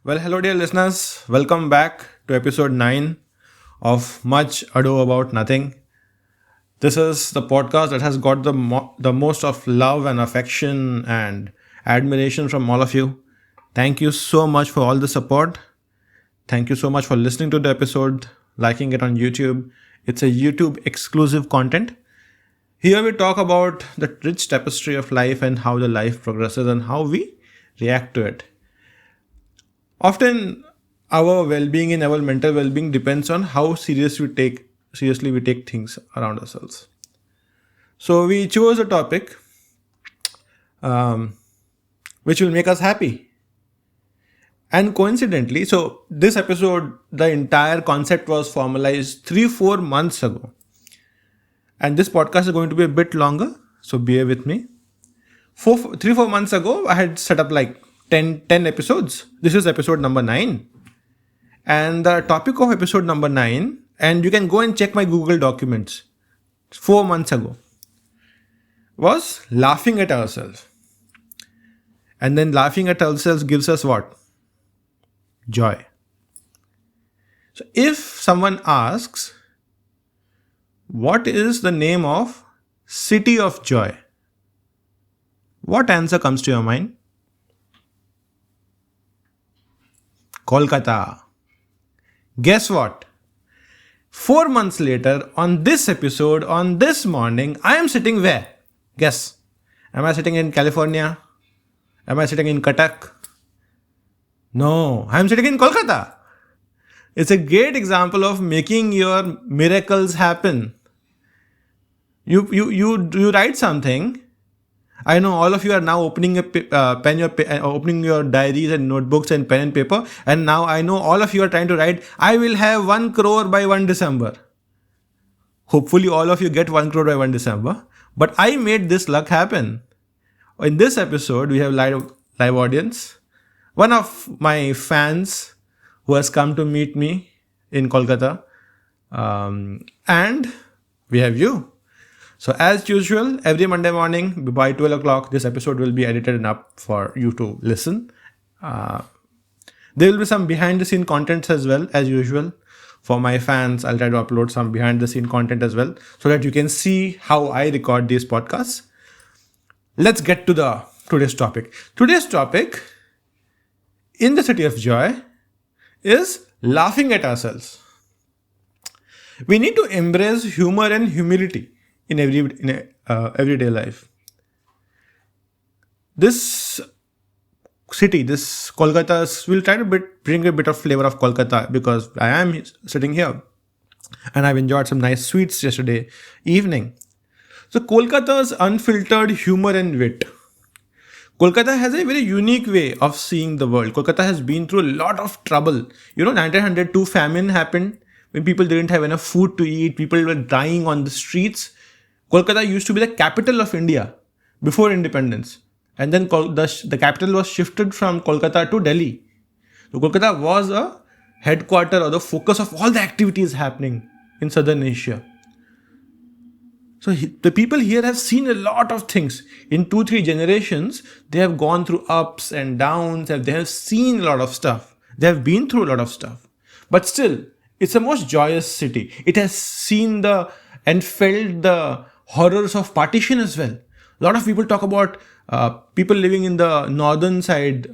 Well, hello, dear listeners. Welcome back to episode 9 of Much Ado About Nothing. This is the podcast that has got the most of love and affection and admiration from all of you. Thank you so much for all the support. Thank you so much for listening to the episode, liking it on YouTube. It's a YouTube exclusive content. Here we talk about the rich tapestry of life and how the life progresses and how we react to it. Often our well-being and our mental well-being depends on how seriously we take things around ourselves. So we chose a topic um, which will make us happy. And coincidentally, so this episode, the entire concept was formalized 3-4 months ago. And this podcast is going to be a bit longer, so bear with me. 3-4 months ago, I had set up like 10 episodes. This is episode number 9. And the topic of episode number 9, and you can go and check my Google documents 4 months ago, was laughing at ourselves. And then laughing at ourselves gives us what? Joy. So if someone asks, what is the name of City of Joy? What answer comes to your mind? Kolkata. Guess what? 4 months later, on this episode, on this morning, I am sitting where? Guess. Am I sitting in California? Am I sitting in Cuttack? No, I am sitting in Kolkata. It's a great example of making your miracles happen. You write something. I know all of you are now opening opening your diaries and notebooks and pen and paper. And now I know all of you are trying to write, I will have 1 crore by 1 December. Hopefully all of you get 1 crore by 1 December. But I made this luck happen. In this episode, we have live audience. One of my fans who has come to meet me in Kolkata. And we have you. So as usual, every Monday morning by 12 o'clock, this episode will be edited and up for you to listen. There will be some behind the scene contents as well, as usual. For my fans, I'll try to upload some behind the scene content as well, so that you can see how I record these podcasts. Let's get to today's topic. Today's topic in the City of Joy is laughing at ourselves. We need to embrace humor and humility in everyday life. This city, this Kolkata, will try to bring a bit of flavor of Kolkata because I am sitting here and I've enjoyed some nice sweets yesterday evening. So Kolkata's unfiltered humor and wit. Kolkata has a very unique way of seeing the world. Kolkata has been through a lot of trouble. 1902 famine happened when people didn't have enough food to eat. People were dying on the streets. Kolkata used to be the capital of India before independence. And then the capital was shifted from Kolkata to Delhi. So Kolkata was a headquarter or the focus of all the activities happening in southern Asia. So the people here have seen a lot of things. In 2-3 generations, they have gone through ups and downs and they have seen a lot of stuff. They have been through a lot of stuff. But still, it's a most joyous city. It has seen and felt the horrors of partition as well. A lot of people talk about people living in the northern side,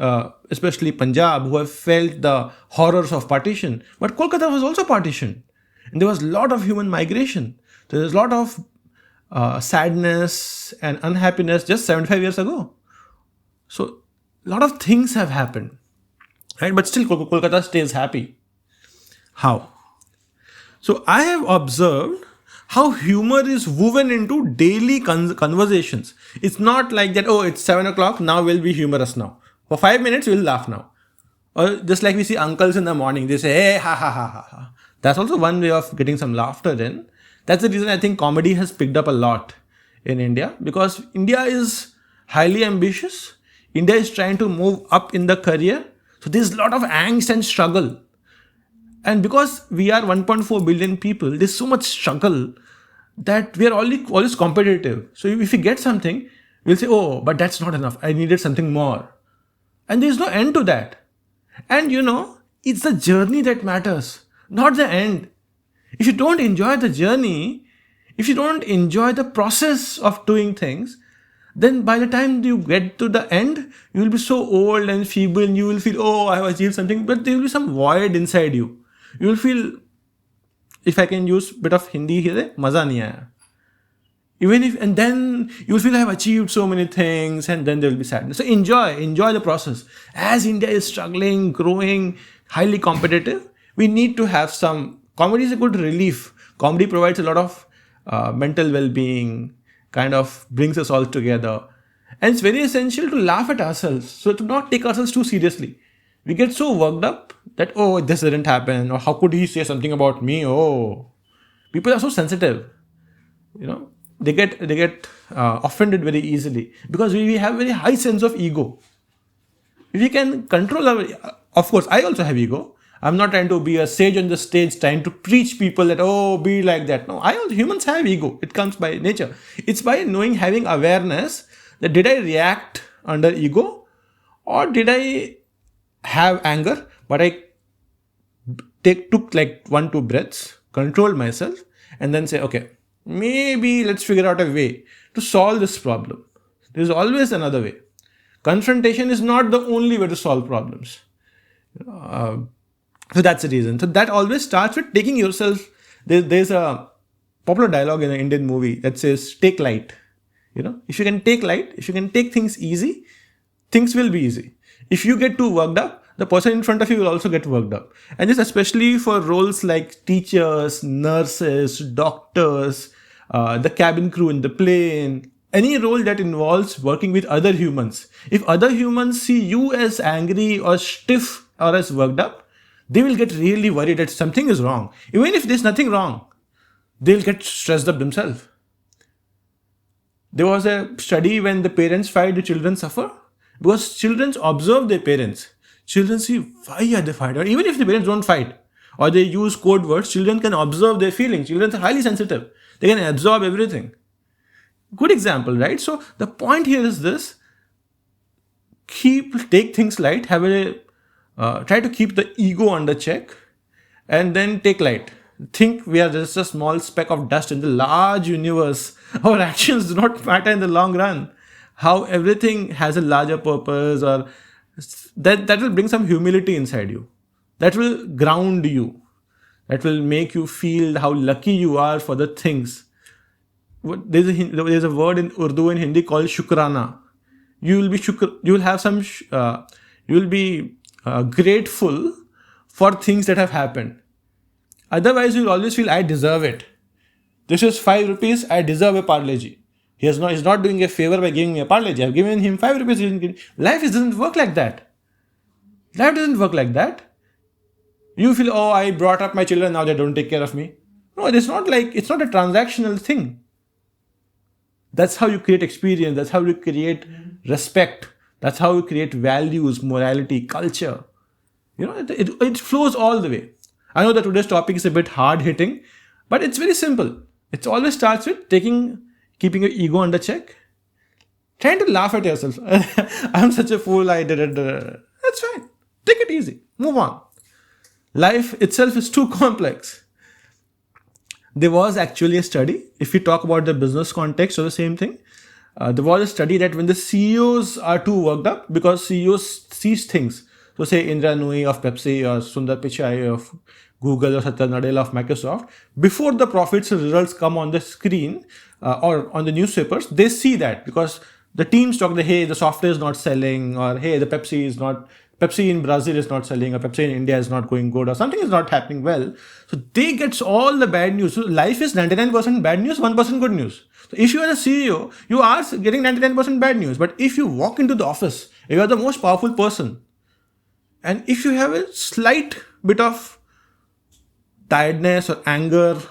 especially Punjab, who have felt the horrors of partition. But Kolkata was also partitioned. And there was a lot of human migration. There was a lot of sadness and unhappiness just 75 years ago. So a lot of things have happened. Right? But still Kolkata stays happy. How? So I have observed how humor is woven into daily conversations. It's not like that, oh, it's 7 o'clock, now we'll be humorous now. For 5 minutes, we'll laugh now. Or just like we see uncles in the morning, they say, hey, ha, ha, ha, ha, ha. That's also one way of getting some laughter in. That's the reason I think comedy has picked up a lot in India, because India is highly ambitious. India is trying to move up in the career. So there's a lot of angst and struggle. And because we are 1.4 billion people, there's so much struggle that we are always competitive. So if we get something, we'll say, oh, but that's not enough. I needed something more. And there's no end to that. And it's the journey that matters, not the end. If you don't enjoy the journey, if you don't enjoy the process of doing things, then by the time you get to the end, you will be so old and feeble and you will feel, oh, I have achieved something, but there will be some void inside you. You will feel, if I can use a bit of Hindi here, maza nahi aaya. Even if, and then you will feel I have achieved so many things, and then there will be sadness. So enjoy the process. As India is struggling, growing, highly competitive, we need to have some, comedy is a good relief. Comedy provides a lot of mental well-being, kind of brings us all together. And it's very essential to laugh at ourselves. So to not take ourselves too seriously. We get so worked up that, oh, this didn't happen, or how could he say something about me? Oh, people are so sensitive. They get offended very easily because we have very high sense of ego. If we can control our, of course, I also have ego. I'm not trying to be a sage on the stage trying to preach people that, oh, be like that. No, humans have ego. It comes by nature. It's by having awareness that did I react under ego, or did I have anger, but I took like 1-2 breaths, controlled myself, and then say, okay, maybe let's figure out a way to solve this problem. There's always another way. Confrontation is not the only way to solve problems. So that's the reason. So that always starts with taking yourself. There's a popular dialogue in an Indian movie that says, take light. If you can take light, if you can take things easy, things will be easy. If you get too worked up, the person in front of you will also get worked up. And this especially for roles like teachers, nurses, doctors, the cabin crew in the plane, any role that involves working with other humans. If other humans see you as angry or stiff or as worked up, they will get really worried that something is wrong. Even if there's nothing wrong, they'll get stressed up themselves. There was a study when the parents fight, the children suffer. Because children observe their parents. Children see why are they fighting. Even if the parents don't fight or they use code words, children can observe their feelings. Children are highly sensitive. They can absorb everything. Good example, right? So the point here is this: take things light. Try to keep the ego under check, and then take light. Think we are just a small speck of dust in the large universe. Our actions do not matter in the long run. How everything has a larger purpose, or that will bring some humility inside you. That will ground you. That will make you feel how lucky you are for the things. There's a word in Urdu and Hindi called shukrana. You will be grateful for things that have happened. Otherwise, you'll always feel, I deserve it. This is 5 rupees, I deserve a Parle-G. He's not doing a favor by giving me a Parle-G. I've given him 5 rupees. Life doesn't work like that. Life doesn't work like that. You feel, oh, I brought up my children, now they don't take care of me. No, it's not a transactional thing. That's how you create experience. That's how you create respect. That's how you create values, morality, culture. It flows all the way. I know that today's topic is a bit hard hitting, but it's very simple. It always starts with keeping your ego under check, trying to laugh at yourself. I'm such a fool, I did it. That's fine. Take it easy. Move on. Life itself is too complex. There was actually a study, if we talk about the business context or the same thing, there was a study that when the CEOs are too worked up, because CEOs sees things. So say Indra Nooyi of Pepsi or Sundar Pichai of Google or Satya Nadella of Microsoft, before the profits and results come on the screen or on the newspapers, they see that because the teams talk that, hey, the software is not selling, or hey, the Pepsi in Brazil is not selling, or Pepsi in India is not going good, or something is not happening well. So they get all the bad news. So life is 99% bad news, 1% good news. So if you are a CEO, you are getting 99% bad news. But if you walk into the office, you are the most powerful person. And if you have a slight bit of tiredness or anger,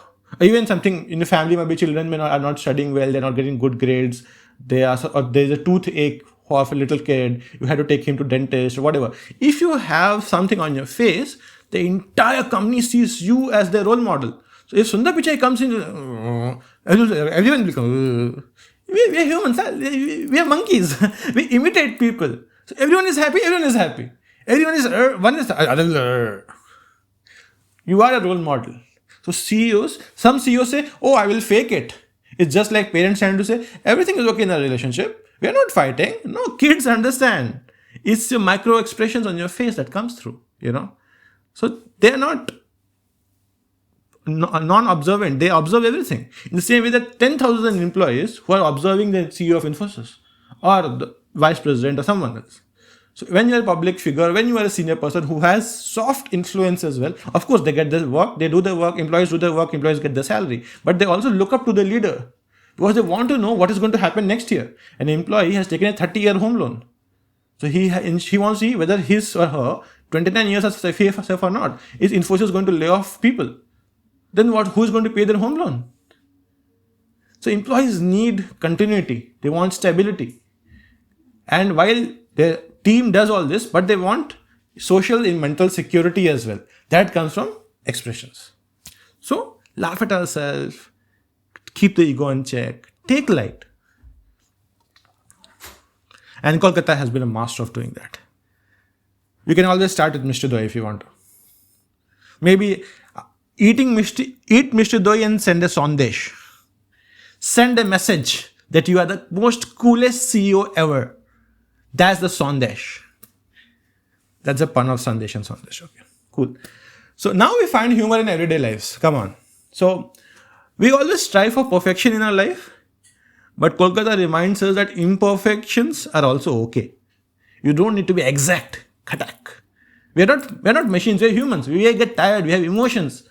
or even something in the family, maybe children are not studying well, they're not getting good grades, or there's a toothache of a little kid, you had to take him to dentist or whatever. If you have something on your face, the entire company sees you as their role model. So if Sundar Pichai comes in, everyone will come. We are humans, we are monkeys. We imitate people. So everyone is happy, everyone is happy. Everyone is one is the other. You are a role model. So some CEOs say, "Oh, I will fake it." It's just like parents trying to say everything is okay in a relationship. We are not fighting. No, kids understand. It's the micro expressions on your face that comes through. So they are not non-observant. They observe everything. In the same way that 10,000 employees who are observing the CEO of Infosys or the vice president or someone else. So when you're a public figure, when you are a senior person who has soft influence as well, of course they get the work, they do the work, employees do the work, employees get the salary. But they also look up to the leader because they want to know what is going to happen next year. An employee has taken a 30-year home loan. So she wants to see whether his or her 29 years are safe or not. Is Infosys going to lay off people? Then what? Who is going to pay their home loan? So employees need continuity. They want stability. And while their team does all this, but they want social and mental security as well. That comes from expressions. So laugh at ourselves, keep the ego in check, take light. And Kolkata has been a master of doing that. You can always start with Mr. Doi if you want to. Maybe eat Mr. Doi and send a sandesh. Send a message that you are the most coolest CEO ever. That's the sandesh. That's a pun of sandesh and sandesh. Okay, cool. So now we find humor in everyday lives. Come on. So we always strive for perfection in our life. But Kolkata reminds us that imperfections are also okay. You don't need to be exact. Katak. We're not machines, we're humans. We get tired, we have emotions.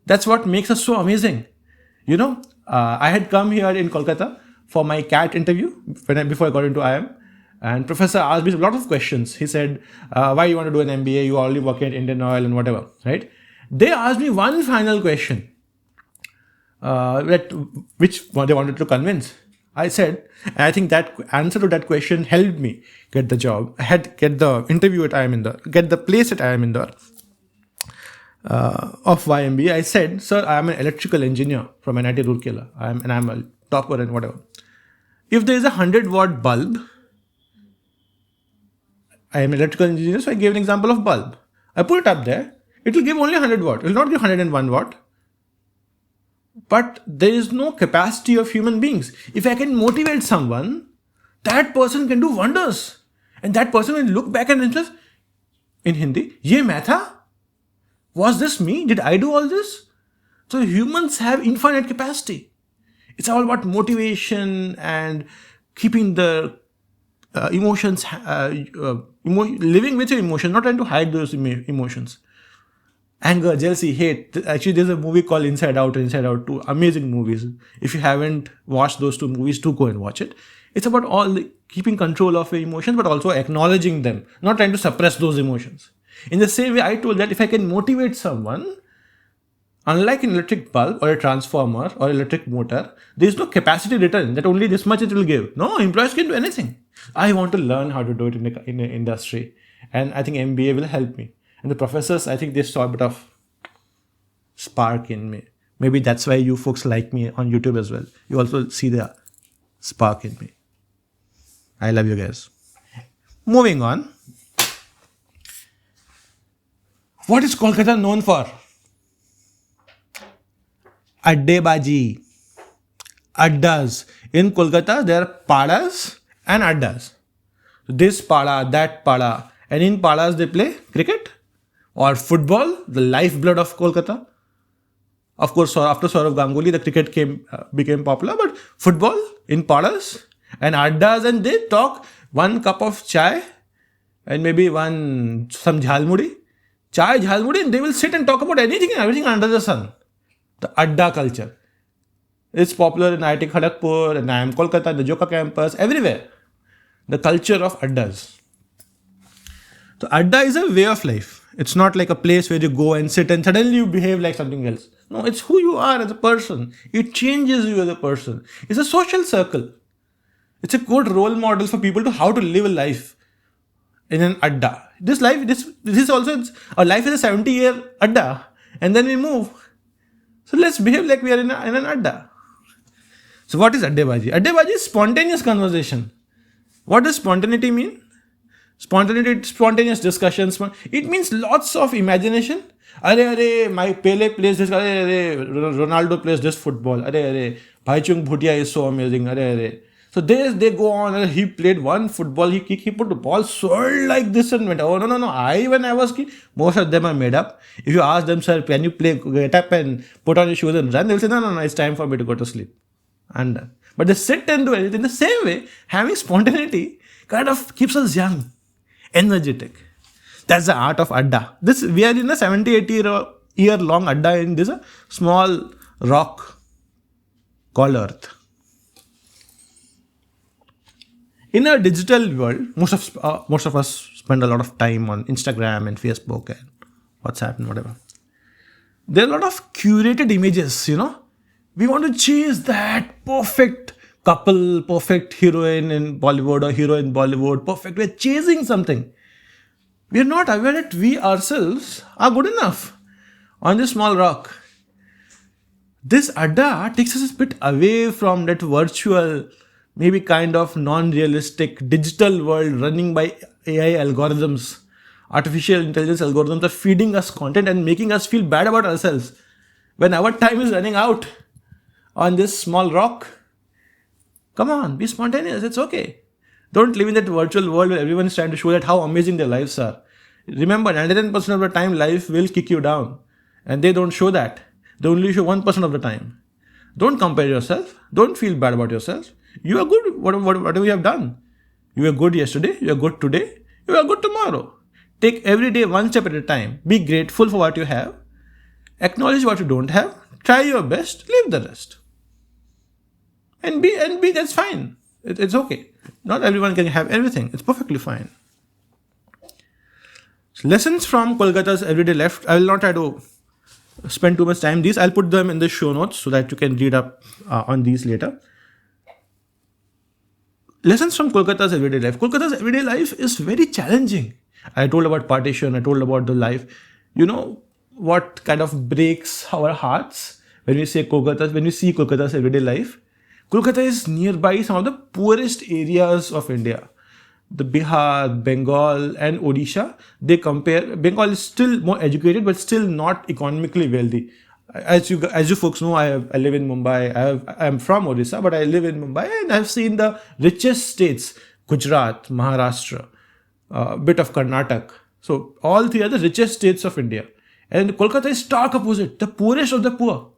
That's what makes us so amazing. I had come here in Kolkata for my CAT interview before I got into IIM. And professor asked me a lot of questions. He said, why you want to do an MBA? You already work at Indian Oil and whatever, right? They asked me one final question, which they wanted to convince. I said, and I think that answer to that question helped me get the job. Get the interview at IIM Indore, get the place at IIM Indore of YMBA. I said, sir, I am an electrical engineer from NIT Roorkela. I'm a topper and whatever. If there is a 100-watt bulb, I am an electrical engineer, so I gave an example of bulb. I put it up there. It will give only 100 watt. It will not give 101 watt. But there is no capacity of human beings. If I can motivate someone, that person can do wonders. And that person will look back and himself in Hindi, ye main tha? Was this me? Did I do all this? So humans have infinite capacity. It's all about motivation and keeping the emotions, living with your emotions, not trying to hide those emotions. Anger, jealousy, hate. Actually, there's a movie called Inside Out and Inside Out 2. Amazing movies. If you haven't watched those two movies, do go and watch it. It's about keeping control of your emotions, but also acknowledging them, not trying to suppress those emotions. In the same way, I told that if I can motivate someone, unlike an electric bulb or a transformer or electric motor, there is no capacity written that only this much it will give. No, employees can do anything. I want to learn how to do it in the industry. And I think MBA will help me. And the professors, I think they saw a bit of spark in me. Maybe that's why you folks like me on YouTube as well. You also see the spark in me. I love you guys. Moving on. What is Kolkata known for? Addebaji. Addas. In Kolkata, there are padas and addas. This pada, that pada. And in padas, they play cricket or football, the lifeblood of Kolkata. Of course, after Saurav Ganguly, the cricket became popular, but football in padas and addas, and they talk 1 cup of chai and maybe some jhalmudi. Chai, jhalmudi, and they will sit and talk about anything and everything under the sun. The adda culture. It's popular in IIT Kharagpur, and IIM Kolkata, the Joka campus, everywhere. The culture of addas. So adda is a way of life. It's not like a place where you go and sit and suddenly you behave like something else. No, it's who you are as a person. It changes you as a person. It's a social circle. It's a good role model for people to how to live a life in an adda. This is also, our life is a 70-year adda, and then we move. So let's behave like we are in an adda. So what is addebaji? Addebaji is spontaneous conversation. What does spontaneity mean? Spontaneous discussions. It means lots of imagination. My Pele plays this. Ronaldo plays this football. Bhaichung Bhutia is so amazing. So they go on. He played one football. He put the ball swirled like this and went. Oh no! When I was kid, most of them are made up. If you ask them, sir, can you play? Get up and put on your shoes and run. They'll say, no. It's time for me to go to sleep. And but they sit and do it in the same way. Having spontaneity kind of keeps us young, energetic. That's the art of adda. We are in a 70-80 year long adda in this small rock called Earth. In a digital world, most of us spend a lot of time on Instagram and Facebook and WhatsApp and whatever. There are a lot of curated images, We want to chase that perfect couple, perfect heroine in Bollywood or hero in Bollywood, perfect. We're chasing something. We are not aware that we ourselves are good enough on this small rock. This adda takes us a bit away from that virtual, maybe kind of non-realistic digital world running by AI algorithms. Artificial intelligence algorithms are feeding us content and making us feel bad about ourselves. When our time is running out on this small rock, come on, be spontaneous, it's okay. Don't live in that virtual world where everyone is trying to show that how amazing their lives are. Remember, 99% of the time life will kick you down. And they don't show that. They only show 1% of the time. Don't compare yourself. Don't feel bad about yourself. You are good, whatever you have done. You were good yesterday, you are good today, you are good tomorrow. Take every day one step at a time. Be grateful for what you have. Acknowledge what you don't have. Try your best, leave the rest. And be that's fine. It's okay. Not everyone can have everything. It's perfectly fine. So lessons from Kolkata's everyday life. I will not try to spend too much time. These I'll put them in the show notes so that you can read up on these later. Lessons from Kolkata's everyday life. Kolkata's everyday life is very challenging. I told about partition. I told about the life. What kind of breaks our hearts when we see Kolkata's everyday life? Kolkata is nearby some of the poorest areas of India. The Bihar, Bengal and Odisha, they compare. Bengal is still more educated but still not economically wealthy. As you folks know, I live in Mumbai. I am from Odisha, but I live in Mumbai and I've seen the richest states, Gujarat, Maharashtra, a bit of Karnataka. So all three are the richest states of India. And Kolkata is stark opposite, the poorest of the poor.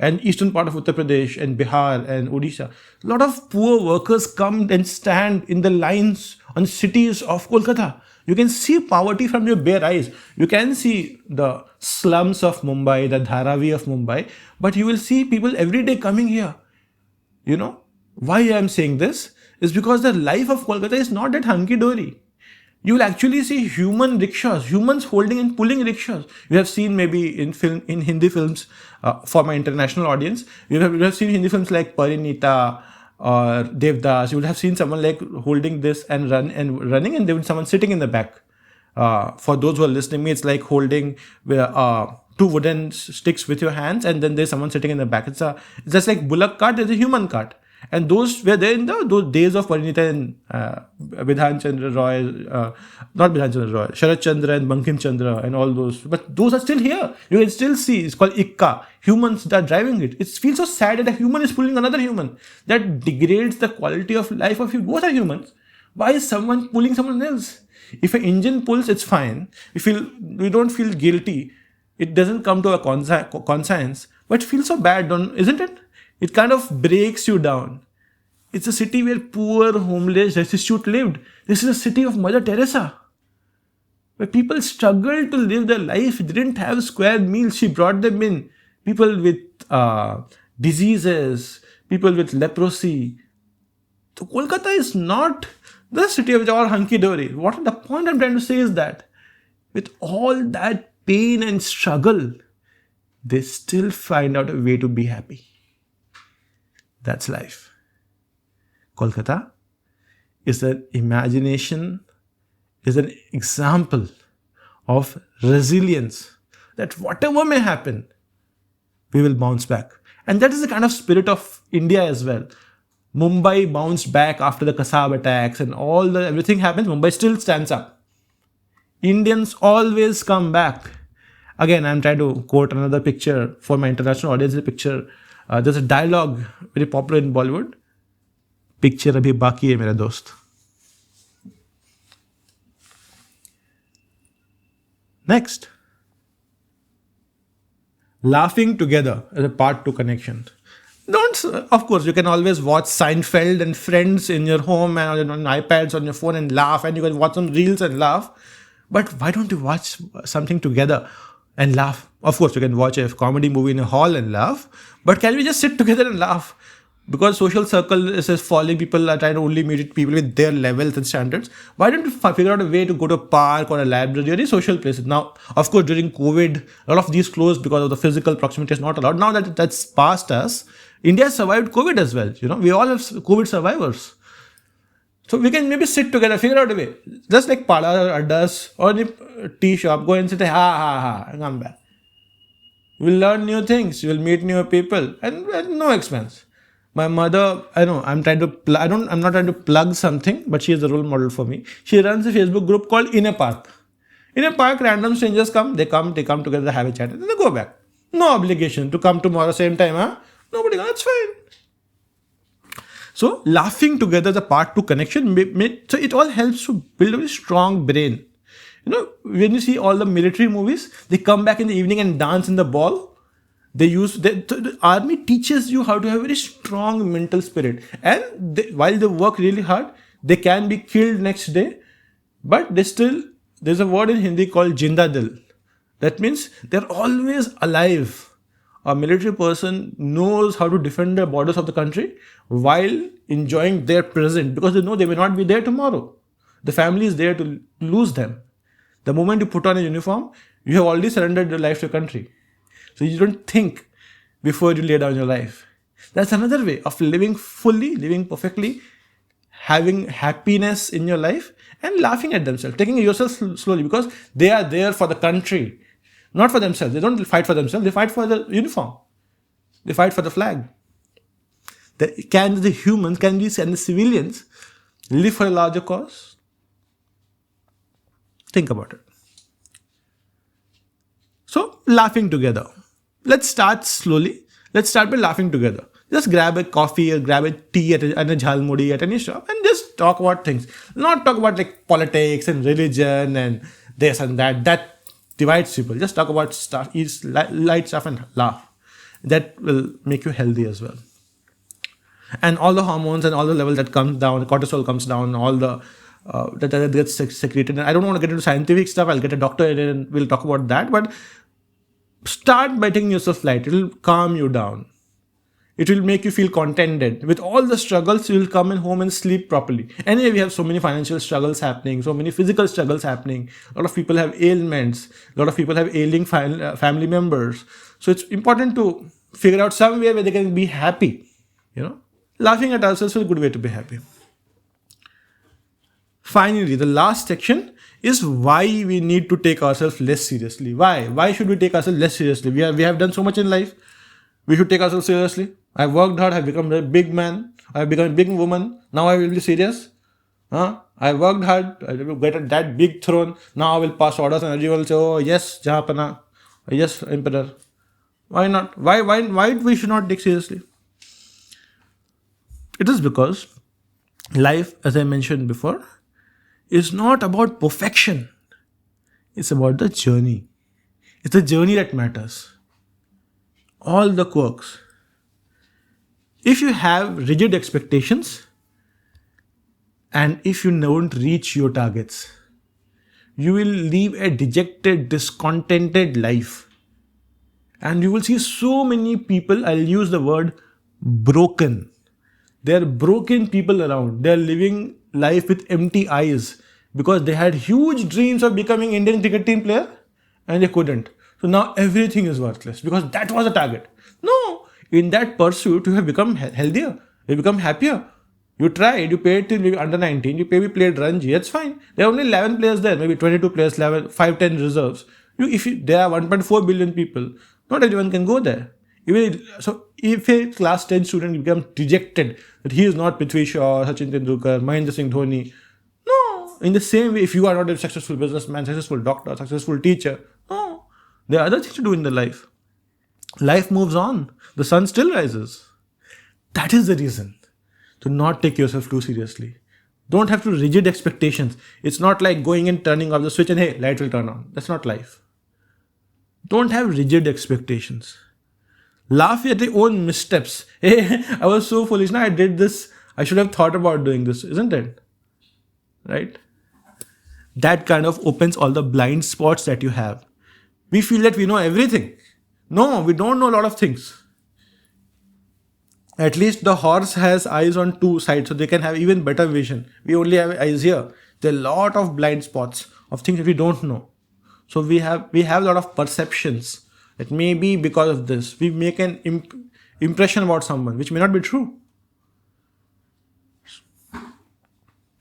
And eastern part of Uttar Pradesh and Bihar and Odisha. A lot of poor workers come and stand in the lines on cities of Kolkata. You can see poverty from your bare eyes. You can see the slums of Mumbai, the Dharavi of Mumbai, but you will see people every day coming here. Why I am saying this is because the life of Kolkata is not that hunky-dory. You will actually see human rickshaws, humans holding and pulling rickshaws. You have seen maybe in Hindi films, for my international audience, you have seen Hindi films like Parinita or Devdas. You would have seen someone like holding this and running, and there would be someone sitting in the back. For those who are listening to me, it's like holding two wooden sticks with your hands, and then there's someone sitting in the back. It's just like bullock cart. There's a human cart. And those were there in those days of Parinita and Bidhan Chandra Roy, not Bidhan Chandra Roy, Sharat Chandra and Bankim Chandra and all those. But those are still here. You can still see. It's called Ikka. Humans that are driving it. It feels so sad that a human is pulling another human. That degrades the quality of life of you. Both are humans. Why is someone pulling someone else? If an engine pulls, it's fine. We don't feel guilty. It doesn't come to a conscience. But it feels so bad, isn't it? It kind of breaks you down. It's a city where poor, homeless, destitute lived. This is a city of Mother Teresa, where people struggled to live their life. They didn't have square meals. She brought them in. People with diseases, people with leprosy. So Kolkata is not the city of all hunky-dory. What the point I'm trying to say is that with all that pain and struggle, they still find out a way to be happy. That's life. Kolkata is an imagination, is an example of resilience, that whatever may happen, we will bounce back. And that is the kind of spirit of India as well. Mumbai bounced back after the Kasab attacks and everything happens. Mumbai still stands up. Indians always come back. Again, I'm trying to quote another picture for my international audience. A picture. There's a dialogue very popular in Bollywood. Picture abhi baki hai, mera dost. Next. Laughing together as a part to connection. Don't, of course, you can always watch Seinfeld and Friends in your home and on iPads on your phone and laugh, and you can watch some reels and laugh. But why don't you watch something together and laugh? Of course, you can watch a comedy movie in a hall and laugh, but can we just sit together and laugh? Because social circle is falling, people are trying to only meet people with their levels and standards. Why don't you figure out a way to go to a park or a library or any social places? Now, of course, during COVID, a lot of these closed because of the physical proximity is not allowed. Now that that's past us, India survived COVID as well. We all have COVID survivors. So we can maybe sit together, figure out a way. Just like Pada or Addas or in a tea shop, go and sit, and come back. You'll learn new things, you'll meet new people, and at no expense. My mother, I know, I'm not trying to plug something, but she is a role model for me. She runs a Facebook group called In a Park. In a park, random strangers come, they come together, they have a chat, and then they go back. No obligation to come tomorrow, same time, huh? Nobody, that's fine. So, laughing together is a part to connection. So, it all helps to build a very strong brain. When you see all the military movies, they come back in the evening and dance in the ball. The army teaches you how to have a very strong mental spirit. And while they work really hard, they can be killed next day. But there's a word in Hindi called Jinda Dil. That means they're always alive. A military person knows how to defend the borders of the country while enjoying their present, because they know they may not be there tomorrow. The family is there to lose them. The moment you put on a uniform, you have already surrendered your life to your country. So you don't think before you lay down your life. That's another way of living fully, living perfectly, having happiness in your life and laughing at themselves, taking yourself slowly, because they are there for the country, not for themselves. They don't fight for themselves, they fight for the uniform. They fight for the flag. Can the humans, can we and the civilians live for a larger cause? Think about it. So, laughing together. Let's start slowly. Let's start by laughing together. Just grab a coffee or grab a tea and a jhalmudi at any shop and just talk about things. Not talk about like politics and religion and this and that. That divides people. Just talk about stuff, eat light stuff and laugh. That will make you healthy as well. And all the hormones and all the levels that comes down, cortisol comes down, all the that gets secreted. And I don't want to get into scientific stuff. I'll get a doctor in and we'll talk about that. But start by taking yourself light. It will calm you down. It will make you feel contented. With all the struggles, you will come in home and sleep properly. Anyway, we have so many financial struggles happening, so many physical struggles happening. A lot of people have ailments. A lot of people have ailing family members. So it's important to figure out some way where they can be happy. Laughing at ourselves is a good way to be happy. Finally, the last section is why we need to take ourselves less seriously. Why? Why should we take ourselves less seriously? We have done so much in life. We should take ourselves seriously. I've worked hard. I've become a big man. I've become a big woman. Now I will be serious. I worked hard. I will get that big throne. Now I will pass orders and everyone will say, oh, yes, Jahapana. Yes, Emperor. Why not? Why we should not take seriously? It is because life, as I mentioned before, is not about perfection. It's about the journey. It's the journey that matters. All the quirks. If you have rigid expectations and if you don't reach your targets, you will live a dejected, discontented life. And you will see so many people, I'll use the word broken. There are broken people around. They are living life with empty eyes because they had huge dreams of becoming Indian cricket team player and they couldn't. So now everything is worthless because that was the target. No, in that pursuit, you have become healthier. You become happier. You tried, you played till maybe under 19, you maybe played Ranji, that's fine. There are only 11 players there, maybe 22 players, 11, 5, 10 reserves. There are 1.4 billion people. Not everyone can go there. Even so, if a class 10 student becomes dejected that he is not Prithvi Shaw, Sachin Tendulkar, Mahendra Singh Dhoni, no. In the same way, if you are not a successful businessman, successful doctor, successful teacher, no. There are other things to do in the life. Life moves on. The sun still rises. That is the reason to not take yourself too seriously. Don't have too rigid expectations. It's not like going and turning off the switch and hey, light will turn on. That's not life. Don't have rigid expectations. Laugh at your own missteps. Hey, I was so foolish. Now I did this. I should have thought about doing this, isn't it? Right? That kind of opens all the blind spots that you have. We feel that we know everything. No, we don't know a lot of things. At least the horse has eyes on two sides, so they can have even better vision. We only have eyes here. There are a lot of blind spots of things that we don't know. So we have a lot of perceptions. It may be because of this. We make an impression about someone, which may not be true.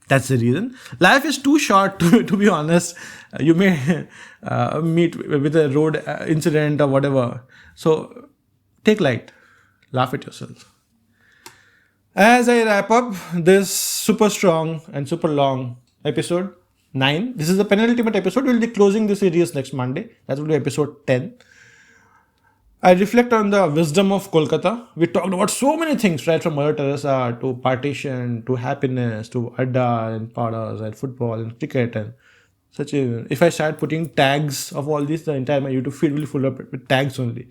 That's the reason. Life is too short, to be honest. You may meet with a road incident or whatever. So take light. Laugh at yourself. As I wrap up this super strong and super long episode 9, this is the penultimate episode. We'll be closing this series next Monday. That will be episode 10. I reflect on the wisdom of Kolkata. We talked about so many things, right? From Mother Teresa to partition, to happiness, to adda and paras and football and cricket and such a. If I start putting tags of all these, the entire my YouTube feed will be full up with tags only.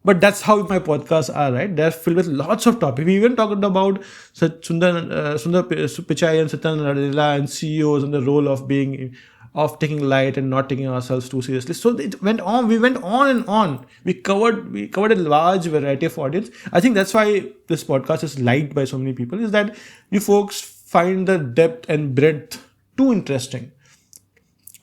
But that's how my podcasts are, right? They're filled with lots of topics. We even talked about Sundar Pichai and Satyan Nadella and CEOs and the role of taking light and not taking ourselves too seriously. So it went on. We went on and on. We covered a large variety of audience. I think that's why this podcast is liked by so many people. Is that you folks find the depth and breadth too interesting.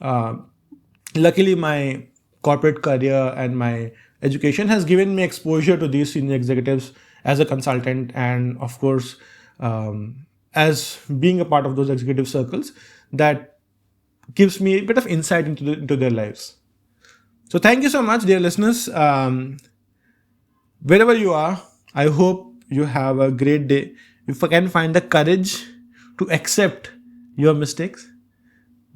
Luckily, my corporate career and my education has given me exposure to these senior executives as a consultant, and of course, as being a part of those executive circles, that gives me a bit of insight into their lives. So thank you so much, dear listeners. Wherever you are, I hope you have a great day. If I can find the courage to accept your mistakes,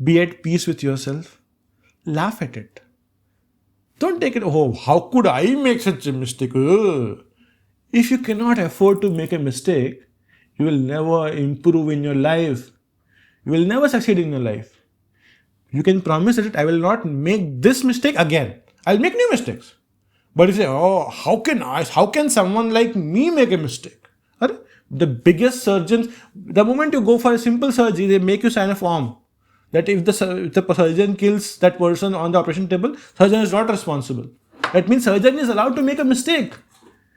be at peace with yourself, laugh at it. Don't take it, oh, how could I make such a mistake? Ugh. If you cannot afford to make a mistake, you will never improve in your life. You will never succeed in your life. You can promise that I will not make this mistake again. I'll make new mistakes. But if you say, oh, how can someone like me make a mistake? The biggest surgeons, the moment you go for a simple surgery, they make you sign a form that if the surgeon kills that person on the operation table, surgeon is not responsible. That means surgeon is allowed to make a mistake.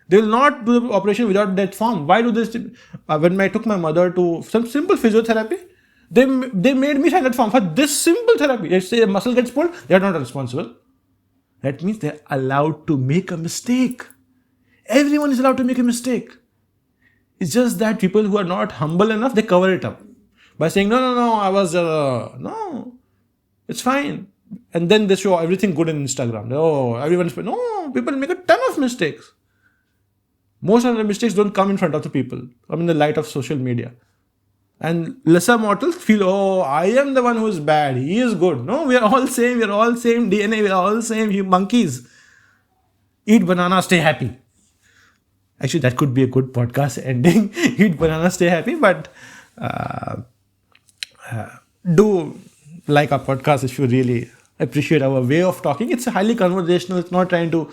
They will not do the operation without that form. Why do this? When I took my mother to some simple physiotherapy, they made me sign that form for this simple therapy. Let's say a muscle gets pulled, they are not responsible. That means they are allowed to make a mistake. Everyone is allowed to make a mistake. It's just that people who are not humble enough, they cover it up by saying, no, I was, no, it's fine. And then they show everything good in Instagram. Oh, everyone's, no, people make a ton of mistakes. Most of the mistakes don't come in front of the people, come in the light of social media. And lesser mortals feel, oh, I am the one who is bad, he is good. No, we are all same DNA, we are all same monkeys. Eat banana, stay happy. Actually, that could be a good podcast ending. Eat banana, stay happy, but do like our podcast if you really appreciate our way of talking. It's highly conversational. It's not trying to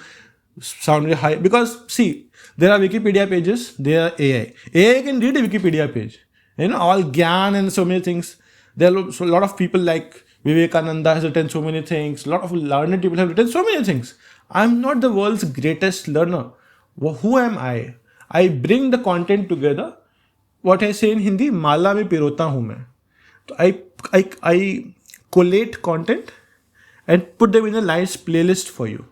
sound really high. Because, see, there are Wikipedia pages, there are AI. AI can read a Wikipedia page. All Gyan and so many things. There are a lot of people like Vivekananda has written so many things. A lot of learned people have written so many things. I'm not the world's greatest learner. Who am I? I bring the content together. What I say in Hindi, mala mein pirota hu main. I collate content and put them in a nice playlist for you.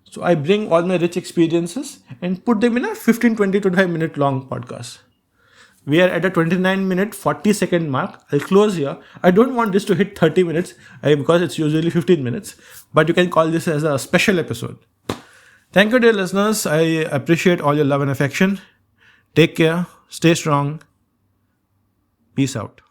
So I bring all my rich experiences and put them in a 15, 20, 25 minute long podcast. We are at a 29-minute, 40-second mark. I'll close here. I don't want this to hit 30 minutes because it's usually 15 minutes. But you can call this as a special episode. Thank you, dear listeners. I appreciate all your love and affection. Take care, stay strong, peace out.